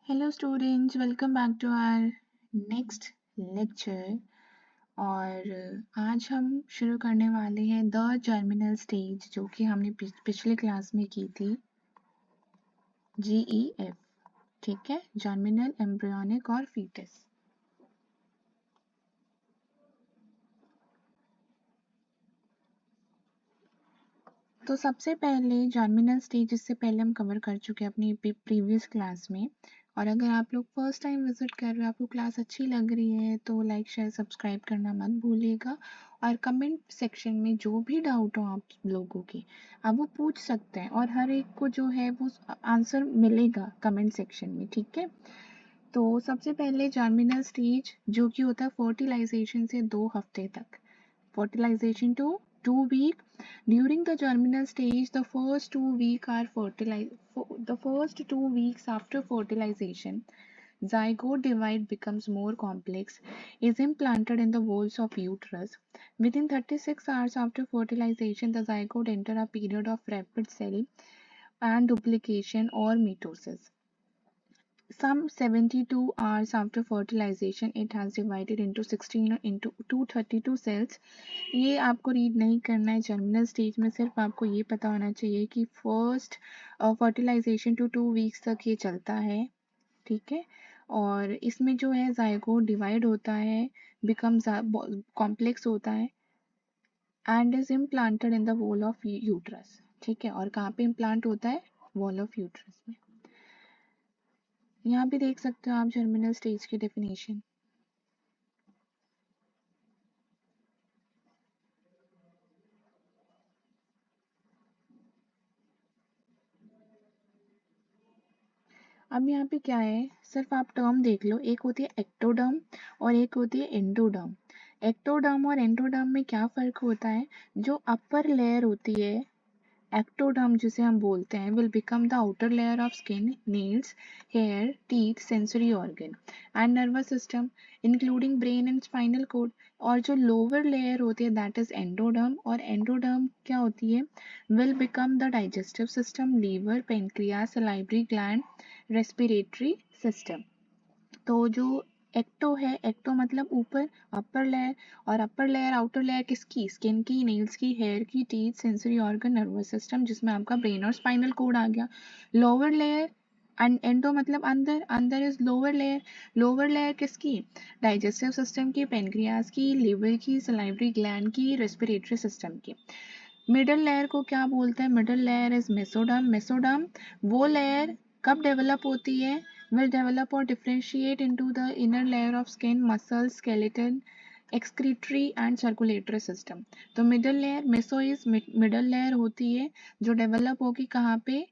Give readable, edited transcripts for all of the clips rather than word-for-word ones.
Hello students, welcome back to our next lecture. और आज हम शुरू करने वाले हैं द जर्मिनल स्टेज, जो कि हमने पिछले क्लास में की थी, GEF। ठीक है, जर्मिनल, एम्ब्रियोनिक और फीटस। तो सबसे पहले जर्मिनल स्टेज, इससे पहले हम कवर कर चुके हैं अपनी प्रीवियस क्लास में। और अगर आप लोग फर्स्ट टाइम विजिट कर रहे हो, आपको क्लास अच्छी लग रही है, तो लाइक शेयर सब्सक्राइब करना मत भूलिएगा। और कमेंट सेक्शन में जो भी डाउट हो आप लोगों के, आप वो पूछ सकते हैं, और हर एक को जो है वो आंसर मिलेगा कमेंट सेक्शन में। ठीक है, तो सबसे पहले जर्मिनल स्टेज, जो कि होता है फर्टिलाइजेशन से 2 हफ्ते तक। Fertilization to 2 week. During the germinal stage, the first 2 weeks are the first 2 weeks after fertilization, zygote divide becomes more complex, is implanted in the walls of uterus. Within 36 hours after fertilization, the zygote enter a period of rapid cell and duplication or mitosis. Some 72 hours after fertilization, it has divided into 16 into 232 cells. ये आपको read नहीं करना है germinal stage में, सिर्फ आपको ये पता होना चाहिए कि फर्स्ट फर्टिलाइजेशन टू 2 वीक्स तक ये चलता है। ठीक है, और इसमें जो है जायगोट डिवाइड होता है, बिकम कॉम्प्लेक्स होता है, and is implanted in the wall of uterus. ठीक है, और कहाँ पे इम्प्लांट होता है? वॉल ऑफ यूट्रस में। यहाँ भी देख सकते हो आप जर्मिनल स्टेज की डेफिनेशन। अब यहाँ पे क्या है, सिर्फ आप टर्म देख लो, एक होती है एक्टोडर्म और एक होती है एंडोडर्म। एक्टोडर्म और एंडोडर्म में क्या फर्क होता है? जो अपर लेयर होती है, एक्टोडर्म जिसे हम बोलते हैं, will become the outer layer of skin, nails, hair, teeth, sensory organ and nervous system including brain and spinal cord. और जो लोअर लेयर होती है, दैट इज एंडोडर्म, और एंडोडर्म क्या होती है? Will become the digestive system, liver, pancreas, salivary gland, respiratory system. तो जो एक्टो है, एक्टो मतलब ऊपर, अपर लेयर, और अपर लेयर आउटर लेयर किसकी? स्किन की, नेल्स की, हेयर की, teeth, sensory organ, nervous system, जिसमें आपका ब्रेन और स्पाइनल कोड आ गया। लोअर लेयर एंडो मतलब अंदर, अंदर is lower layer. Lower layer किसकी? डाइजेस्टिव सिस्टम की, पेनक्रियास की, लिवर की, सलाइवरी ग्लैंड की, रेस्पिरेटरी सिस्टम की। मिडल लेयर को क्या बोलते हैं? Middle layer is mesoderm. Mesoderm वो लेयर कब डेवलप होती है? will develop or differentiate into the inner layer of skin, muscles, skeleton, excretory and circulatory system. तो middle layer, meso is middle layer होती है, जो डेवलप होगी कहाँ पे?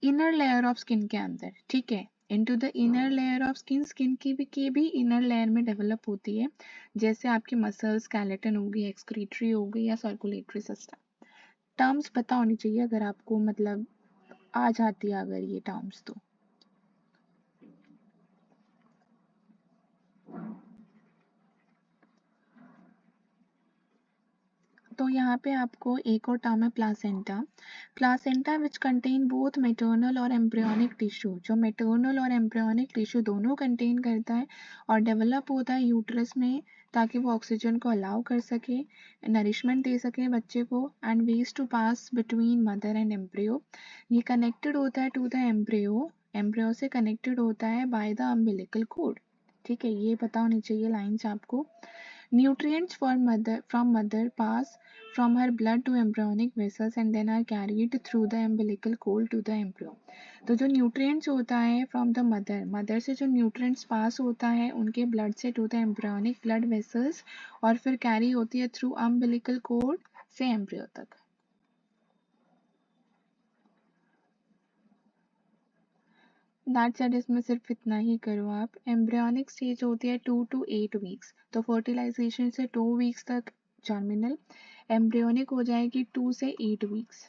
इनर लेयर ऑफ स्किन के अंदर। ठीक है, into the inner layer of skin, skin की भी इनर लेयर में डेवलप होती है, जैसे आपके मसल्स, स्केलेटन हो गई, एक्सक्रीटरी हो गई, या सर्कुलेटरी सिस्टम। टर्म्स पता होनी चाहिए अगर आपको, मतलब आ जाती है अगर ये टर्म्स तो। तो यहाँ पे आपको एक और टर्म है placenta. Placenta which contain both maternal और एम्ब्रियोनिक टिश्यू, जो मेटर्नल और एम्ब्रियोनिक टिश्यू दोनों कंटेन करता है और डेवलप होता है यूट्रस में, ताकि वो ऑक्सीजन को अलाउ कर सके, नरिशमेंट दे सके बच्चे को, and ways to pass between mother and embryo. ये कनेक्टेड होता है टू द एम्ब्रियो, एम्ब्रियो से कनेक्टेड होता है बाय द अम्बिलिकल कोड। ठीक है, ये पता होनी चाहिए लाइन्स आपको। Nutrients from mother pass from her blood to embryonic vessels and then are carried through the umbilical cord to the embryo. तो जो nutrients होता है from the mother से जो nutrients pass होता है उनके blood से to the embryonic blood vessels, और फिर carry होती है through umbilical cord से embryo तक। दैट्स इट, इसमें सिर्फ इतना ही करो आप। एम्ब्रियोनिक स्टेज होती है 2 to 8 वीक्स, तो फर्टिलाइजेशन से 2 वीक्स तक जर्मिनल, एम्ब्रियोनिक हो जाएगी 2 से 8 weeks.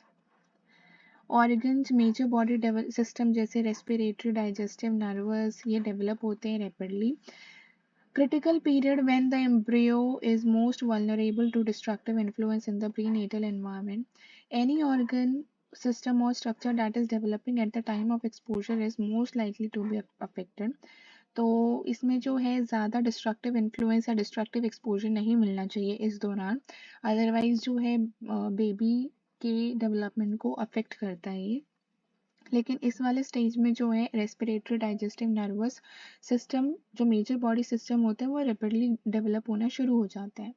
Organs, major body system जैसे रेस्पिरेटरी, डाइजेस्टिव, नर्वस, ये डेवलप होते हैं rapidly. Critical period when the embryo is most vulnerable to destructive influence in the prenatal environment. Any organ system or structure that is developing at the time of exposure is most likely to be affected. तो इसमें जो है ज़्यादा destructive influence या destructive exposure नहीं मिलना चाहिए इस दौरान, अदरवाइज जो है बेबी के डेवलपमेंट को अफेक्ट करता है ये। लेकिन इस वाले स्टेज में जो है रेस्पिरेटरी, डाइजेस्टिव, नर्वस सिस्टम, जो मेजर बॉडी सिस्टम होते हैं वो रेपिडली डेवलप होना शुरू हो जाते हैं।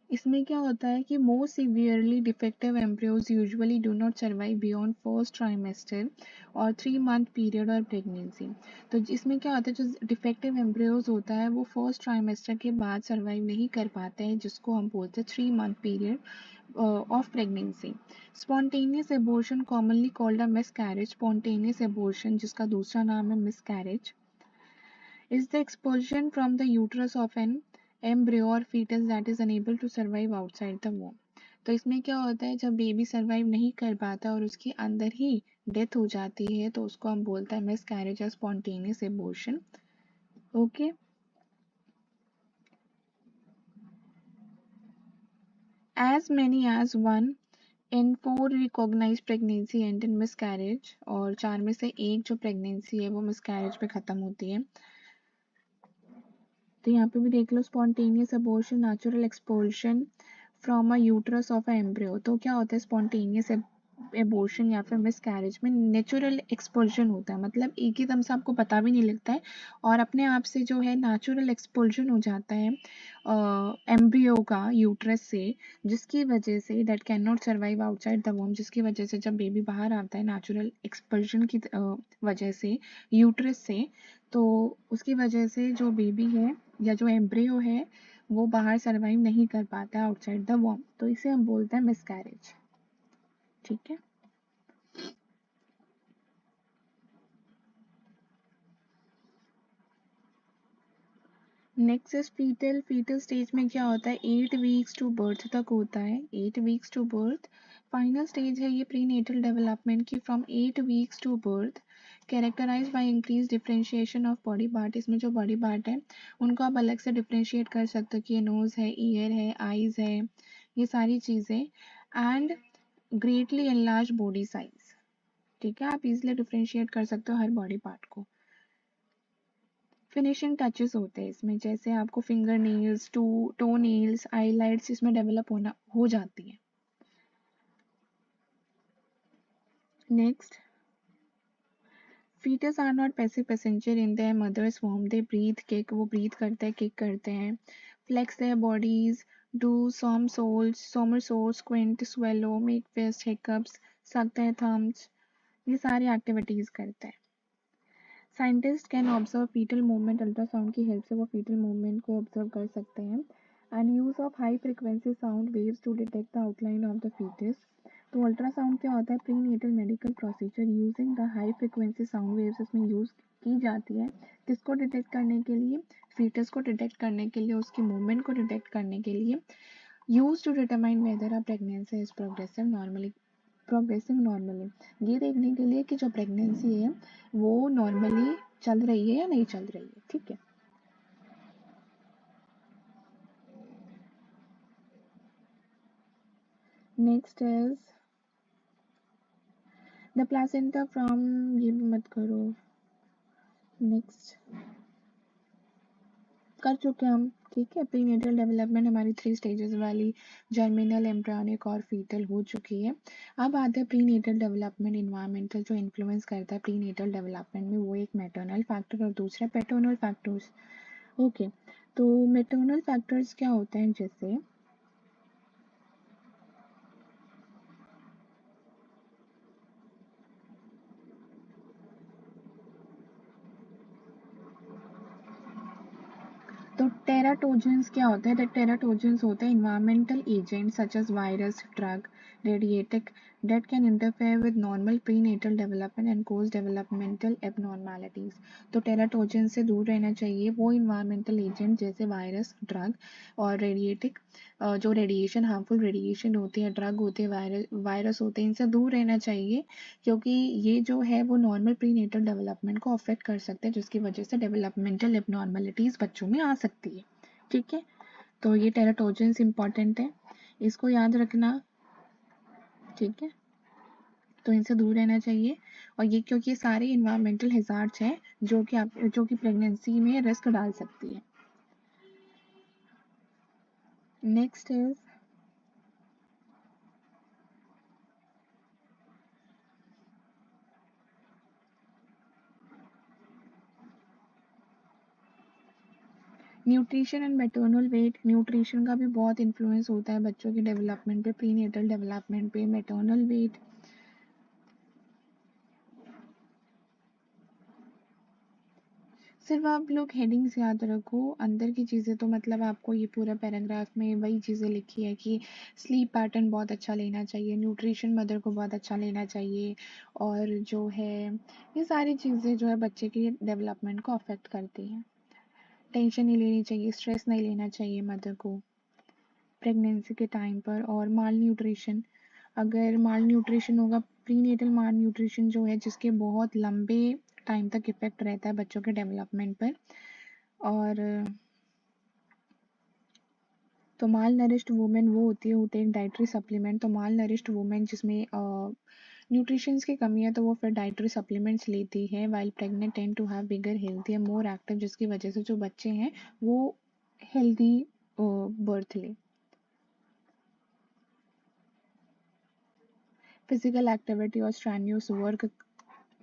इसमें क्या होता है कि most severely defective embryos usually do not survive beyond first trimester और 3 मंथ पीरियड और प्रेगनेंसी। तो इसमें क्या होता है, जो डिफेक्टिव एम्ब्रियोज होता है वो फर्स्ट ट्राइमेस्टर के बाद सर्वाइव नहीं कर पाते हैं, जिसको हम बोलते हैं 3 month period of pregnancy. Spontaneous abortion commonly called a miscarriage, spontaneous abortion जिसका दूसरा नाम है miscarriage, is the expulsion from the uterus of an embryo or fetus that is unable to survive outside the womb। तो इसमें क्या होता है, जब बेबी सर्वाइव नहीं कर पाता और उसके अंदर ही डेथ हो जाती है तो उसको हम बोलते हैं मिसकैरेज या spontaneous abortion. Okay, as many as 1 in 4 recognized pregnancy end in miscarriage, और 4 में से 1 जो प्रेगनेंसी है वो मिसकैरेज पे खत्म होती है। तो यहाँ पे भी देख लो, spontaneous abortion, natural expulsion from a uterus of a embryo. तो क्या होता है स्पॉन्टेनियस एबॉर्शन या फिर मिसकैरेज में नेचुरल एक्सपल्शन होता है, मतलब एक ही दम से आपको पता भी नहीं लगता है और अपने आप से जो है नेचुरल एक्सपल्शन हो जाता है एम्ब्रियो का यूट्रस से, जिसकी वजह say that can not survive outside the वोम, जिसकी वजह से जब बेबी बाहर आता है नेचुरल एक्सपल्शन की वजह से यूट्रस से, तो उसकी वजह से जो बेबी है या जो एम्ब्रियो है वो बाहर सर्वाइव नहीं कर पाता है आउटसाइड द वॉम, तो इसे हम बोलते हैं मिसकैरेज। ठीक है, next is fetal. Fetal stage में क्या होता है, 8 वीक्स टू बर्थ तक होता है, 8 weeks to birth. Final stage है ये प्रीनेटल डेवलपमेंट की, from 8 weeks to birth, characterize by increase differentiation of body part. इसमें जो बॉडी पार्ट है उनको आप अलग से डिफरेंशिएट कर सकते हो कि ये नोज है, ईयर है, आईज है, ये सारी चीज़ें, and greatly enlarge body size. ठीक है, आप इजिली डिफरेंशिएट कर सकते हो हर बॉडी पार्ट को। फिनिशिंग टचेस होते हैं इसमें, जैसे आपको finger nails, toe nails, eyelashes इसमें डेवलप होना हो जाती है। Next, fetus are not passive passenger in their mothers womb, they breathe kick, वो ब्रीथ करते हैं, किक करते हैं, flex their bodies, do somersaults, squint, swallow, make fist, hiccups, सकते हैं थम्स, ये सारी एक्टिविटीज करते हैं। Scientist can observe fetal movement, ultrasound की हेल्प से वो फीटल मूवमेंट को ऑब्जर्व कर सकते हैं, and use of high frequency sound waves to detect the outline of the fetus. तो अल्ट्रासाउंड क्या होता है, prenatal medical procedure using the high frequency sound waves इसमें यूज की जाती है, किसको डिटेक्ट करने के लिए, फीटस को डिटेक्ट करने के लिए, उसकी मूवमेंट को डिटेक्ट करने के लिए, use to determine whether a pregnancy is progressing normally, ये देखने के लिए कि जो प्रेगनेंसी है वो नॉर्मली चल रही है या नहीं चल रही है। ठीक है, next is the placenta from, ये भी मत करो, नेक्स्ट कर चुके हम। ठीक है, प्रीनेटल डेवलपमेंट हमारी 3 स्टेजेस वाली जर्मिनल, एम्ब्रियोनिक और फीटल हो चुकी है। अब आते हैं प्रीनेटल डेवलपमेंट। इन्वायरमेंटल जो इन्फ्लुएंस करता है प्रीनेटल डेवलपमेंट में, वो एक मैटरनल फैक्टर और दूसरा पैटर्नल फैक्टर्स। ओके, तो मैटरनल फैक्टर्स क्या होते हैं, जैसे तो टेराटोजेंस क्या होते हैं, टेराटोजेंस होते हैं environmental agent such as virus, drug, radiation that can interfere with normal prenatal development and cause developmental abnormalities। तो टेराटोजन से दूर रहना चाहिए वो इन्वायरमेंटल एजेंट जैसे वायरस, ड्रग और रेडिएटिक, जो रेडिएशन, हार्मफुल रेडिएशन होती है, ड्रग होते हैं, वायरस होते हैं, इनसे दूर रहना चाहिए, क्योंकि ये जो है वो नॉर्मल प्रीनेटल डेवलपमेंट को अफेक्ट कर सकते हैं, जिसकी वजह से डेवलपमेंटल एबनॉर्मलिटीज बच्चों में आ सकती है। ठीक है, तो ये टेराटोजेंस इंपॉर्टेंट है। इसको याद रखना, ठीक है। तो इनसे दूर रहना चाहिए। और ये क्योंकि सारे इन्वायरमेंटल हैजार्ड्स हैं जो कि प्रेगनेंसी में रिस्क डाल सकती है। Next is nutrition and maternal weight. Nutrition का भी बहुत इन्फ्लुएंस होता है बच्चों के डेवलपमेंट पे, प्रीनेटल डेवलपमेंट पे। मैटरनल वेट, सिर्फ आप लोग हेडिंग्स याद रखो, अंदर की चीज़ें तो मतलब आपको ये पूरा पैराग्राफ में वही चीज़ें लिखी है कि स्लीप पैटर्न बहुत अच्छा लेना चाहिए, न्यूट्रिशन मदर को बहुत अच्छा लेना चाहिए, और जो है ये सारी चीज़ें जो है बच्चे के डेवलपमेंट को अफेक्ट करती हैं। टेंशन नहीं लेनी चाहिए, स्ट्रेस नहीं लेना चाहिए मदर को प्रेगनेंसी के टाइम पर। और माल न्यूट्रिशन, अगर माल न्यूट्रिशन होगा, प्रीनेटल माल न्यूट्रिशन जो है जिसके बहुत लंबे टाइम तक इफेक्ट रहता है बच्चों के डेवलपमेंट पर। और तो माल नरिश्ड वुमेन वो होती है हु टेक डाइटरी सप्लीमेंट। तो माल नरिश्ड वुमेन जिसमें न्यूट्रिशंस की कमी है तो वो फिर डाइटरी सप्लीमेंट्स लेती है। While pregnant tend to have bigger healthy and more active, जिसकी वजह से जो बच्चे हैं वो हेल्दी बर्थ ले। फिजिकल एक्टिविटी और स्ट्रेन्यूस वर्क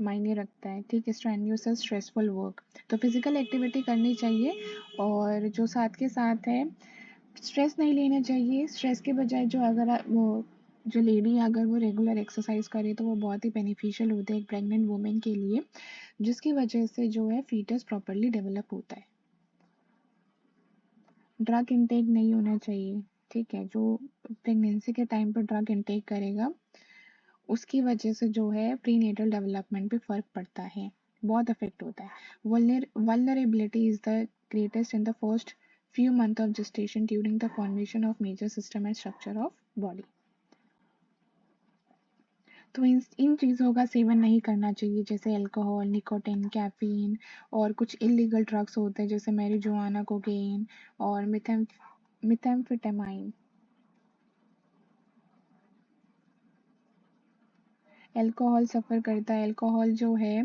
मायने रखता है, ठीक है। स्ट्रेन्यूस है स्ट्रेसफुल वर्क, तो फिजिकल एक्टिविटी करनी चाहिए। और जो साथ के साथ है स्ट्रेस नहीं लेना चाहिए। स्ट्रेस के बजाय जो अगर वो जो लेडी है अगर वो रेगुलर एक्सरसाइज करे तो वो बहुत ही बेनिफिशियल होता है एक प्रेग्नेंट वुमेन के लिए, जिसकी वजह से जो है फीटस प्रॉपरली डेवलप होता है। ड्रग इनटेक नहीं होना चाहिए, ठीक है। जो प्रेगनेंसी के टाइम पर ड्रग इनटेक करेगा उसकी वजह से जो है प्रीनेटल डेवलपमेंट पे फ़र्क पड़ता है, बहुत अफेक्ट होता है। Vulnerability is the greatest in the first few months of gestation during the formation of major system and structure of body। तो इन चीज़ों का सेवन नहीं करना चाहिए, जैसे अल्कोहल, निकोटिन, कैफीन, और कुछ इलीगल ड्रग्स होते हैं जैसे मैरिजुआना, कोकेन और मिथेम्फेटामाइन। अल्कोहल सफ़र करता है, अल्कोहल जो है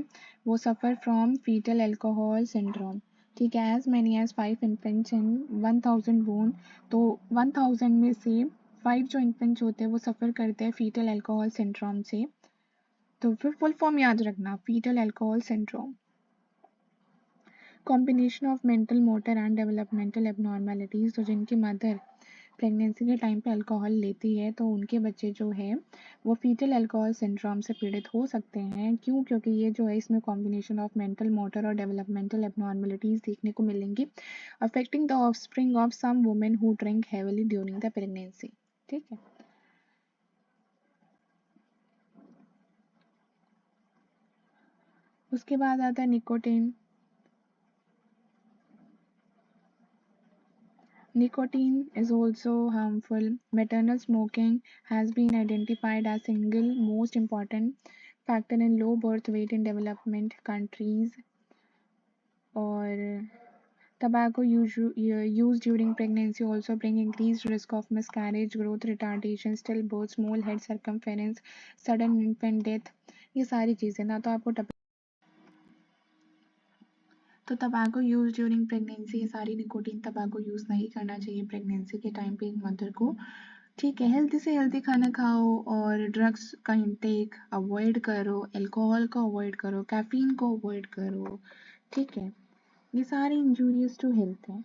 वो suffer from fetal alcohol syndrome, ठीक है। As many as 5 infants in 1000 born, तो 1000 में से 5 जो इन्फेंट्स होते हैं वो सफ़र करते हैं फीटल अल्कोहल सिंड्रोम से। तो फिर फुल फॉर्म याद रखना, fetal alcohol syndrome. Combination of mental, motor and developmental abnormalities, तो जिनकी मदर प्रेगनेंसी के टाइम पे अल्कोहल लेती है तो उनके बच्चे जो है वो फीटल अल्कोहल सिंड्रोम से पीड़ित हो सकते हैं। क्यों? क्योंकि ये जो है इसमें कॉम्बिनेशन ऑफ मेंटल, मोटर और डेवलपमेंटल एबनॉर्मेलिटीज़ देखने को मिलेंगी, affecting the offspring of some women who drink heavily during the pregnancy, ठीक है। उसके बाद आता है nicotine. Nicotine is also harmful. Maternal smoking has been identified as single most important factor in low birth weight in development countries, or tobacco use during pregnancy also bring increased risk of miscarriage, growth retardation, stillbirth, small head circumference, sudden infant death। ये सारी चीज़ें ना तो आपको तो tobacco use during pregnancy, ये सारी nicotine tobacco use नहीं करना चाहिए प्रेगनेंसी के टाइम पे एक मदर को, ठीक है। हेल्दी से हेल्दी खाना खाओ और ड्रग्स का इंटेक अवॉइड करो, अल्कोहल को अवॉइड करो, कैफीन को अवॉइड करो, ठीक है। ये सारी इंजूरियस टू हेल्थ है,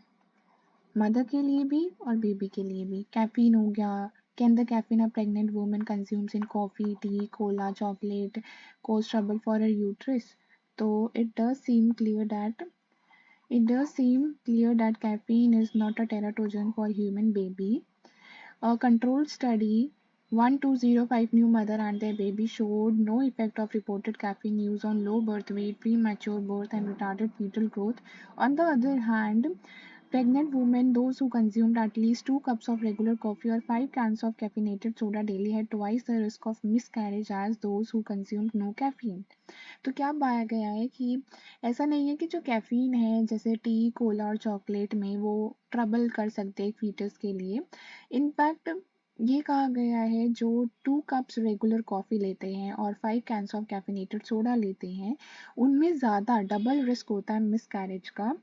मदर के लिए भी और बेबी के लिए भी। कैफीन हो गया, can the caffeine a pregnant woman consumes in coffee, T, Cola, chocolate cause trouble for her uterus? तो it does seem clear that caffeine is not a teratogen for human baby. A controlled study 1205 new mother and their baby showed no effect of reported caffeine use on low birth weight, premature birth, and retarded fetal growth. On the other hand, pregnant women, those who consumed at least 2 cups of regular coffee or 5 cans of caffeinated soda daily, had twice the risk of miscarriage as those who consumed no caffeine। तो क्या पाया गया है कि ऐसा नहीं है कि जो कैफीन है जैसे टी, कोला और चॉकलेट में वो ट्रबल कर सकते हैं फीटस के लिए। इनफैक्ट ये कहा गया है जो 2 कप्स रेगुलर कॉफ़ी लेते हैं और 5 कैन्स ऑफ कैफिनेटेड सोडा लेते हैं, उनमें ज़्यादा डबल रिस्क होता है मिसकैरेज का,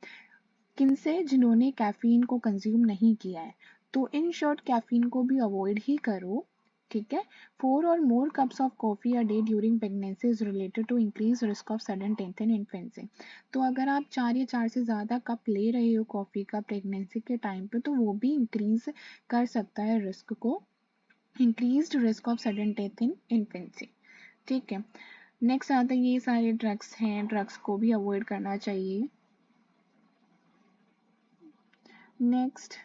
किनसे? जिन्होंने कैफ़ीन को कंज़्यूम नहीं किया है। तो इन शॉर्ट कैफ़ीन को भी अवॉइड ही करो, ठीक है? 4 or more cups of coffee a day during pregnancy is related to increase risk of sudden death in infancy. तो अगर आप 4 या 4 से ज़्यादा कप ले रहे हो कॉफ़ी का प्रेगनेंसी के टाइम पे, तो वो भी इंक्रीज़ कर सकता है रिस्क को, increased risk of sudden death in infancy, ठीक है? नेक्स्ट आता है, ये सारे ड्रग्स हैं, ड्रग्स को भी अवॉइड करना चाहिए। नेक्स्ट,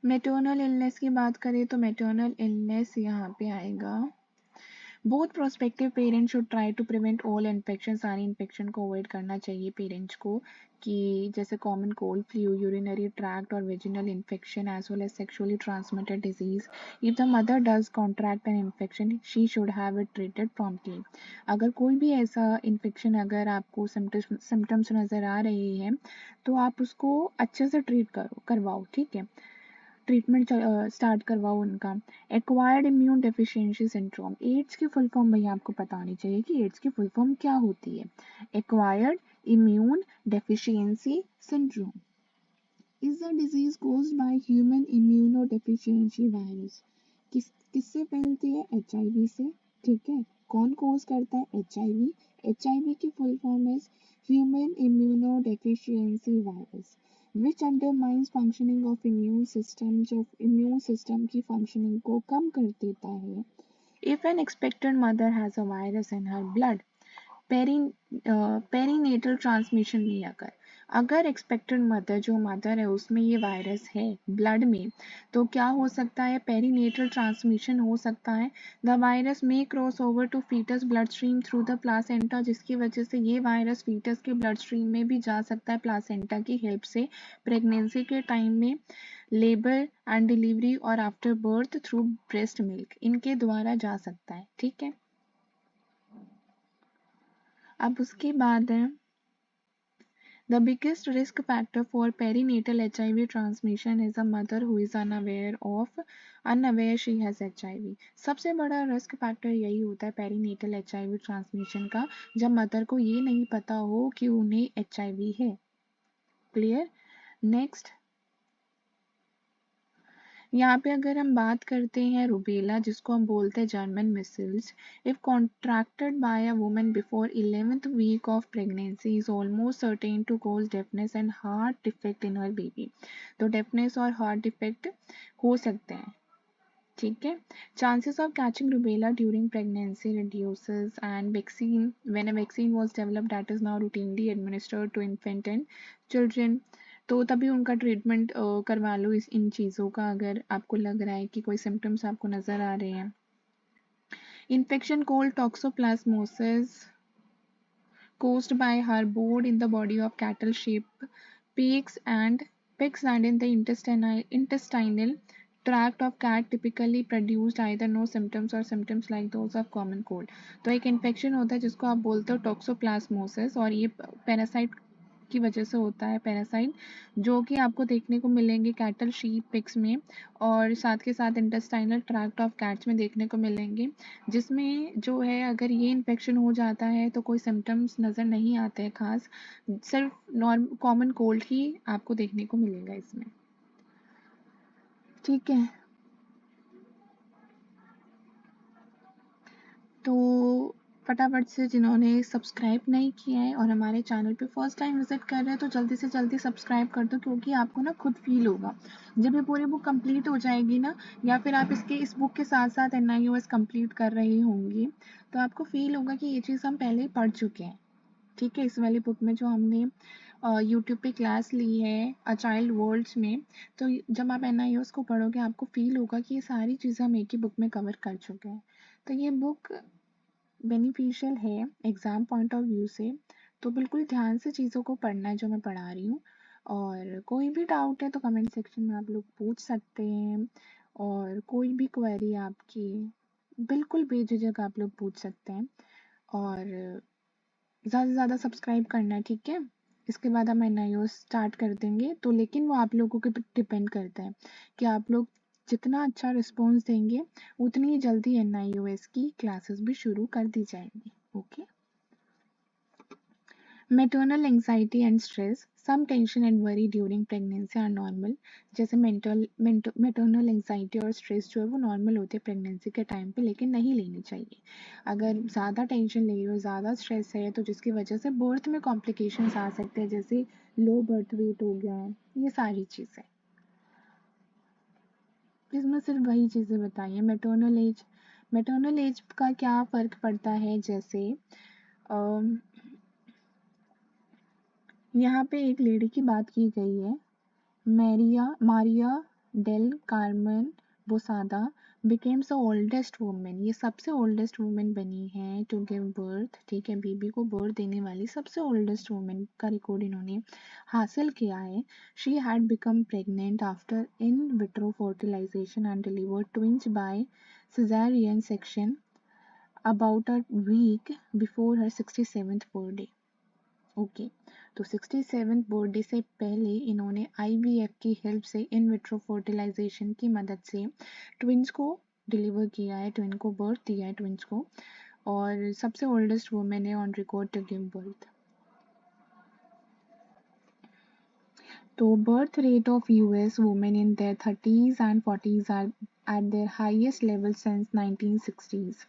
मैटरनल इलनेस की बात करें तो मैटरनल इलनेस यहाँ पे आएगा। Both prospective parents should try to prevent all infection, सारी इन्फेक्शन को अवॉइड करना चाहिए पेरेंट्स को, कि जैसे common cold, flu, urinary tract और vaginal infection as well as sexually transmitted disease. If the mother does contract an infection she should have it treated promptly. अगर कोई भी ऐसा इन्फेक्शन अगर आपको सिम्टम्स नज़र आ रहे हैं तो आप उसको अच्छे से ट्रीट करवाओ, ठीक है? ट्रीटमेंट स्टार्ट करवाओ उनका। Acquired immune deficiency syndrome, AIDS की फुल फॉर्म भैया आपको पता होनी चाहिए कि एड्स की फुल फॉर्म क्या होती है। Acquired immune deficiency syndrome is a disease caused by human immunodeficiency virus. किससे फैलती है? एचआईवी से, ठीक है? कौन कोज करता है? एचआईवी। एचआईवी की full form is human immunodeficiency virus which undermines functioning of immune system, जो इम्यून सिस्टम की फंक्शनिंग को कम कर देता है। If N expected mother has a virus in her blood, perinatal transmission नहीं, अगर एक्सपेक्टेड मदर जो मदर है उसमें ये वायरस है ब्लड में, तो क्या हो सकता है? पेरीनेटल ट्रांसमिशन हो सकता है। द वायरस में cross over to fetus blood stream through the placenta, जिसकी वजह से ये वायरस फीटस के ब्लड स्ट्रीम में भी जा सकता है प्लासेंटा की हेल्प से, प्रेगनेंसी के टाइम में, लेबर एंड डिलीवरी और after birth through breast milk, इनके द्वारा जा सकता है, ठीक है? अब उसके बाद है the biggest risk factor for perinatal HIV transmission is a mother who is unaware she has HIV। सबसे बड़ा रिस्क फैक्टर यही होता है पेरीनेटल HIV ट्रांसमिशन का, जब मदर को ये नहीं पता हो कि उन्हें HIV है। क्लियर? नेक्स्ट, यहाँ पे अगर हम बात करते हैं रुबेला, जिसको हम बोलते हैं German measles, if contracted by a woman before 11th week of pregnancy is almost certain to cause deafness and heart defect in her baby. तो डेफनेस और हार्ट डिफेक्ट हो सकते हैं, ठीक है? Chances of catching rubella during pregnancy reduces and vaccine when a vaccine was developed that is now routinely administered to infant and children। तो तभी उनका ट्रीटमेंट करवा लो इन चीज़ों का, अगर आपको लग रहा है कि कोई सिम्टम्स आपको नज़र आ रहे हैं। Infection cold toxoplasmosis caused by harbor in the body of cattle, sheep, pigs and in the intestinal tract of cat typically produced either no symptoms or symptoms like those of common cold। तो एक infection होता है जिसको आप बोलते हो toxoplasmosis, और ये पैरासाइट की वजह से होता है, पैरासाइट जो कि आपको देखने को मिलेंगे कैटल, शीप, पिग्स में, और साथ के साथ इंटेस्टाइनल ट्रैक्ट ऑफ कैट्स में देखने को मिलेंगे, जिसमें जो है अगर ये इन्फेक्शन हो जाता है तो कोई सिम्टम्स नज़र नहीं आते हैं खास, सिर्फ कॉमन कोल्ड ही आपको देखने को मिलेगा इसमें, ठीक है? तो फटाफट से जिन्होंने सब्सक्राइब नहीं किया है और हमारे चैनल पे फर्स्ट टाइम विजिट कर रहे हैं तो जल्दी से जल्दी सब्सक्राइब कर दो, क्योंकि आपको ना खुद फील होगा जब ये पूरी बुक कंप्लीट हो जाएगी ना, या फिर आप इस बुक के साथ साथ NIOS कंप्लीट कर रहे होंगे, तो आपको फील होगा कि ये चीज़ हम पहले ही पढ़ चुके हैं, ठीक है? इस वाली बुक में जो हमने यूट्यूब पे क्लास ली है अ चाइल्ड वर्ल्ड्स में, तो जब आप NIOS को पढ़ोगे आपको फील होगा कि ये सारी चीज़ें हम एक ही बुक में कवर कर चुके हैं। तो ये बुक बेनिफिशियल है एग्ज़ाम पॉइंट ऑफ व्यू से, तो बिल्कुल ध्यान से चीज़ों को पढ़ना है जो मैं पढ़ा रही हूँ। और कोई भी डाउट है तो कमेंट सेक्शन में आप लोग पूछ सकते हैं, और कोई भी क्वेरी आपकी बिल्कुल बेझिझक आप लोग पूछ सकते हैं, और ज़्यादा से ज़्यादा सब्सक्राइब करना है, ठीक है? इसके बाद हम NIOS स्टार्ट कर देंगे, तो लेकिन वो आप लोगों के पे डिपेंड करता है कि आप लोग जितना अच्छा रिस्पॉन्स देंगे उतनी जल्दी NIOS की क्लासेस भी शुरू कर दी जाएंगी। Okay. Maternal anxiety and stress, some tension and worry during pregnancy are normal। जैसे maternal anxiety और stress जो है वो normal होते हैं pregnancy के टाइम पे, लेकिन नहीं लेनी चाहिए। अगर ज़्यादा टेंशन ले रही हो, ज़्यादा स्ट्रेस है, तो जिसकी वजह से बर्थ में कॉम्प्लिकेशंस आ सकते हैं, जैसे लो बर्थ वेट हो गया, ये सारी चीज़ें। इसमें सिर्फ वही चीज़ें बताई हैं। मैटरनल एज का क्या फ़र्क पड़ता है, जैसे यहाँ पे एक लेडी की बात की गई है, Maria del Carmen Bousada becomes the oldest women. ये सबसे ओल्डेस्ट वुमेन बनी है टू गिव बर्थ। ठीक है, बेबी को बर्थ देने वाली सबसे ओल्डेस्ट वुमेन का रिकॉर्ड इन्होंने हासिल किया है। She had become pregnant after in vitro fertilisation and delivered twins by caesarean section about a week before her 67th birthday. Okay, तो 67th बर्थडे से पहले इन्होंने IVF की हेल्प से, इन विट्रो फर्टिलाइजेशन की मदद से ट्विंस को डिलीवर किया है, ट्विन को बर्थ दिया है ट्विंस को, और सबसे ओल्डेस्ट वुमेन है on record to give birth. तो birth rate of US women in their 30s and 40s are at their highest level since 1960s।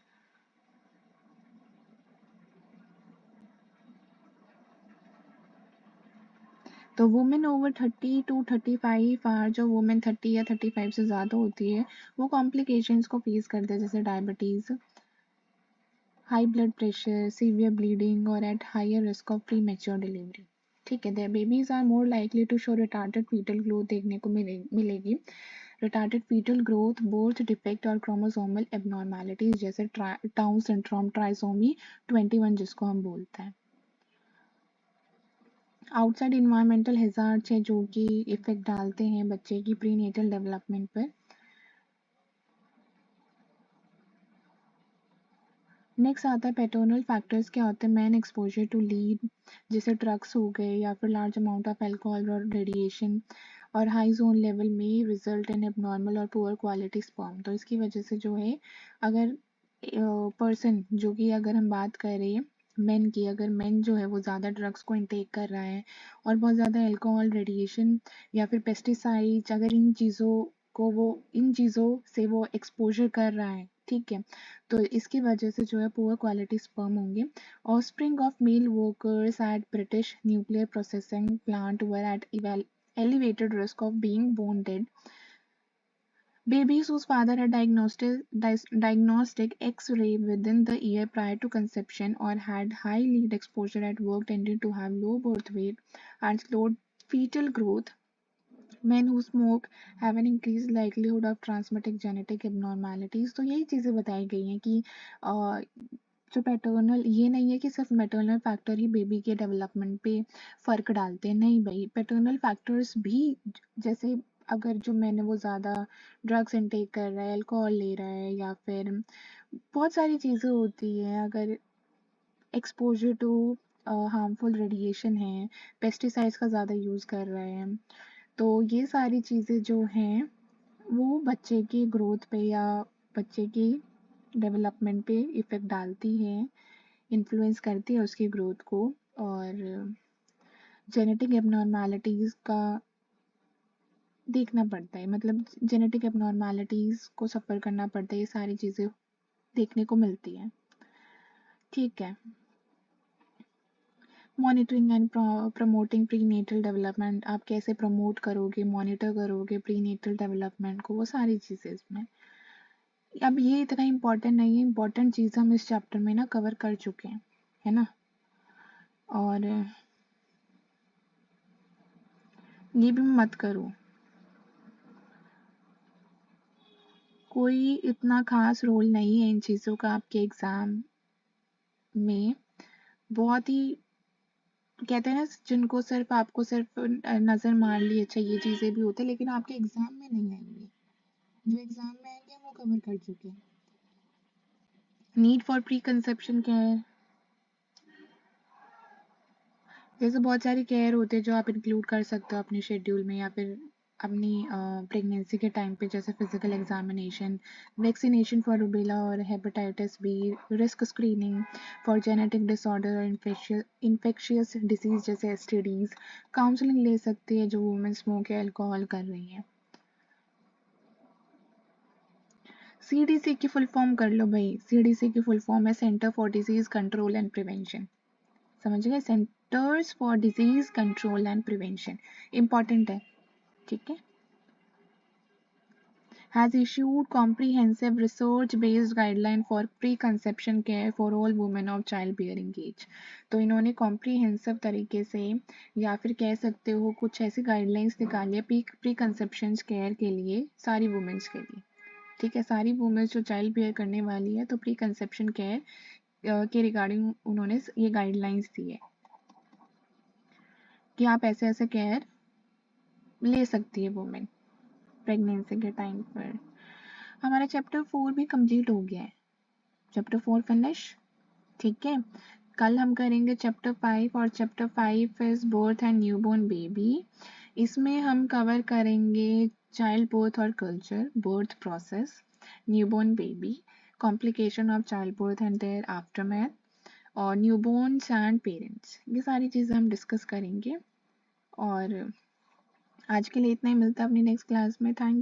तो वुमेन ओवर 30 to 35 आर, जो वुमेन 30 या 35 से ज़्यादा होती है, वो कॉम्प्लिकेशंस को फेस करते हैं, जैसे diabetes, high blood pressure, severe bleeding, और at higher risk of premature delivery. ठीक है, their babies are more likely to show retarded fetal growth देखने को मिलेगी। Retarded fetal growth, birth defect और क्रोमोसोमल एबनॉर्मेलिटीज, जैसे टाउन सिंड्रोम, ट्राइसोमी 21 जिसको हम बोलते हैं। आउटसाइड इन्वायरमेंटल हैजार्ड्स है जो कि इफेक्ट डालते हैं बच्चे की प्रीनेटल डेवलपमेंट पर। नेक्स्ट आता है पैटर्नल फैक्टर्स क्या होते हैं। मैन एक्सपोजर टू लीड, जैसे ड्रग्स हो गए, या फिर लार्ज अमाउंट ऑफ अल्कोहल और रेडिएशन, और हाई जोन लेवल में रिजल्ट इन एबनॉर्मल और पुअर क्वालिटी स्पर्म। तो इसकी वजह से जो है, अगर पर्सन जो कि, अगर हम बात कर रहे हैं मेन की, अगर मेन जो है वो ज़्यादा ड्रग्स को इनटेक कर रहा है और बहुत ज़्यादा अल्कोहल, रेडिएशन या फिर पेस्टिसाइड्स, अगर इन चीज़ों से वो एक्सपोजर कर रहा है, ठीक है, तो इसकी वजह से जो है पुअर क्वालिटी स्पर्म होंगे। Offspring of male workers at British nuclear processing plant were at elevated risk of being bone dead। Babies whose father had diagnostic X-ray within the year prior to conception or had high lead exposure at work tended to have low birth weight and slowed fetal growth। Men who smoke have an increased likelihood of transmitting genetic abnormalities। तो यही चीज़ें बताई गई हैं कि जो paternal, ये नहीं है कि सिर्फ मैटरनल फैक्टर ही बेबी के डेवलपमेंट पे फ़र्क डालते हैं, नहीं भाई, पैटर्नल फैक्टर्स भी, जैसे अगर जो मैंने वो ज़्यादा ड्रग्स इनटेक कर रहा है, अल्कोहल ले रहा है, या फिर बहुत सारी चीज़ें होती हैं, अगर एक्सपोजर टू हार्मफुल रेडिएशन है, पेस्टिसाइड्स का ज़्यादा यूज़ कर रहे हैं, तो ये सारी चीज़ें जो हैं वो बच्चे की ग्रोथ पे या बच्चे की डेवलपमेंट पे इफ़ेक्ट डालती हैं, इन्फ्लुएंस करती है उसकी ग्रोथ को। और जेनेटिक एबनॉर्मेलिटीज़ का देखना पड़ता है, मतलब जेनेटिक एबनॉर्मेलिटीज़ को सफ़र करना पड़ता है, ये सारी चीज़ें देखने को मिलती हैं। ठीक है, monitoring and promoting prenatal development, आप कैसे प्रमोट करोगे, मॉनिटर करोगे प्रीनेटल डेवलपमेंट को, वो सारी चीज़ें इसमें। अब ये इतना इम्पोर्टेंट नहीं है, इम्पोर्टेंट चीज़ हम इस चैप्टर में ना कवर कर चुके हैं, है ना। और ये भी मत करो, कोई इतना खास रोल नहीं है इन चीज़ों का आपके एग्ज़ाम में। बहुत ही, कहते हैं ना, जिनको सिर्फ आपको सिर्फ नज़र मार ली, अच्छा ये चीज़ें भी होती है, लेकिन आपके एग्ज़ाम में नहीं आएंगी। जो एग्ज़ाम में आएंगे हम वो कवर कर चुके हैं। नीड फॉर प्री कंसेप्शन क्या है, जैसे बहुत सारे केयर होते हैं जो आप इंक्लूड कर सकते हो अपने शेड्यूल में, या फिर अपनी प्रेगनेंसी के टाइम पे, जैसे physical examination, vaccination for rubella और hepatitis B, risk screening for genetic disorder और इन्फेक्शियस डिसीज जैसे एसटीडीज, काउंसलिंग ले सकती है जो वुमेन स्मोक या अल्कोहल कर रही हैं। सीडीसी की फुल फॉर्म कर लो भाई, सीडीसी की फुल फॉर्म है centre for disease control and prevention. समझ गए, centres for disease control and prevention, important है, ठीक है। has issued comprehensive research-based guideline for pre-conception care for all women of childbearing age। तो इन्होंने comprehensive तरीके से, या फिर कह सकते हो कुछ ऐसी guidelines निकाली है प्री कंसेप्शन केयर के लिए, सारी वुमेन्स के लिए, ठीक है। सारी वुमेन्स जो चाइल्ड बेयर करने वाली है, तो प्री कंसेप्शन केयर के रिगार्डिंग उन्होंने ये गाइडलाइंस दी है कि आप ऐसे ऐसे केयर ले सकती है वुमेन प्रेगनेंसी के टाइम पर। हमारा चैप्टर 4 भी कंप्लीट हो गया है, चैप्टर 4 फिनिश, ठीक है। कल हम करेंगे चैप्टर 5 और chapter 5 is birth and newborn baby. इसमें हम कवर करेंगे चाइल्ड बर्थ और culture, birth process, newborn baby, complication of childbirth and their aftermath, और न्यूबॉर्न्स एंड पेरेंट्स, ये सारी चीज़ें हम डिस्कस करेंगे। और आज के लिए इतना ही, मिलता है अपनी नेक्स्ट क्लास में। थैंक